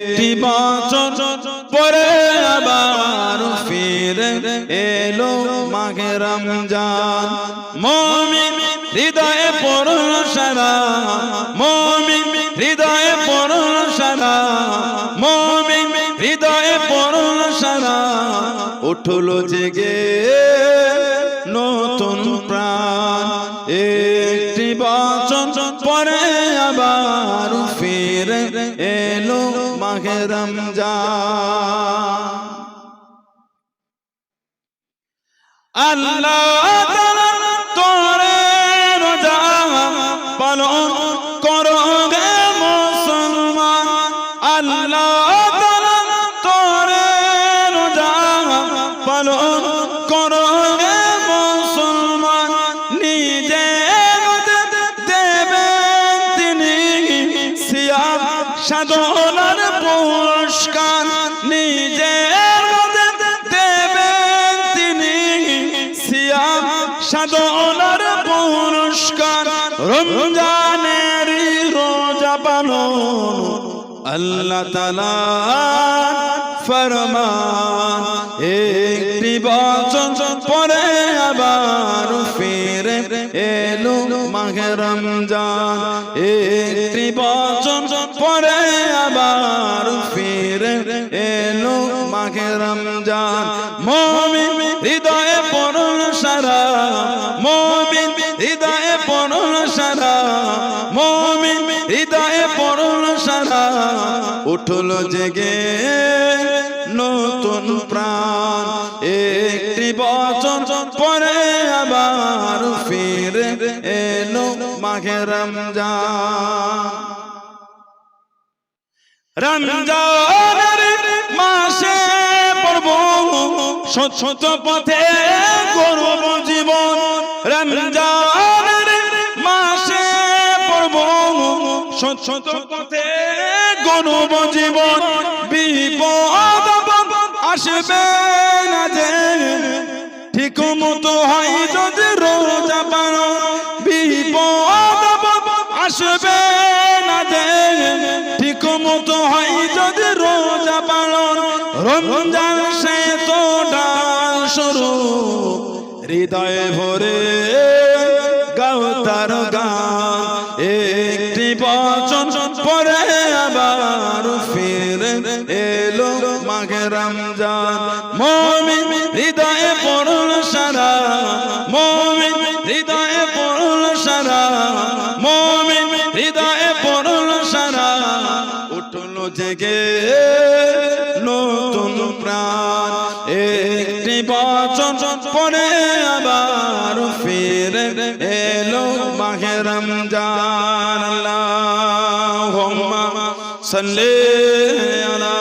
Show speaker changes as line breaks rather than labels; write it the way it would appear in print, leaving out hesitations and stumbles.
একটি বছর পরে আবার ফিরে এলো মাঘে রমজান। মুমিন হৃদয়ে পড়ল সারা, মুমিন হৃদয়ে পড়ল সারা, মুমিন হৃদয়ে পড়ল সারা। উঠলো জেগে নতুন প্রাণ, একটি বছর পরে আবার ফিরে এলো মাঘে রমজান। আল্লাহ তাআলা তোরে রোজা পালন করো গে মুসলমান। আল্লাহ তাআলা তোরে রোজা পালন করো গে মুসলমান। নিজে দেবেন তিনি সিয়াম সাধনার পুরস্কার, নিজে দেবেন তিনি সিয়াম সাধনার পুরস্কার। রমজানের রোজা পালন আল্লাহ তাআলার ফরমান। একটি বছর পরে আবার ফিরে এলো মাঘে রমজান, একটি বছর পরে আবার ফিরে এলো মাঘে রমজান। মুমিন হৃদয়ে পড়ল সারা, মুমিন হৃদয়ে পড়ল সারা, মুমিন হৃদয়ে পড়ল সারা। উঠলো জেগে নতুন প্রাণ, একটি বছর পরে আবার ফিরে এলো মাঘে রমজান। রমজানের মাসে পড়ব সৎ পথে গড়ব জীবন। রমজানের মাসে পড়ব সৎ পথে গড়ব জীবন। বিপদ আসবে না যে ঠিক মতো হয় যদি রোজা পালন। বিপদ আসবে না যে ঠিক মতো হয় যদি রোজা পালন। রমজান সে তো ডাল শুরু, হৃদয়ে ভরে গাও তার গান। একটি বছর পরে আবার ফিরে এলো মাঘে রমজান। মুমিন হৃদয়ে পড়ল সারা, মুমিন হৃদয়ে পড়ল সারা, মুমিন হৃদয়ে পড়ল সারা। উঠলো জেগে নতুন প্রাণ, একটি বছর পরে আবার ফিরে এলো মাঘে রমজান। আল্লাহুম্মা সাল্লি আলা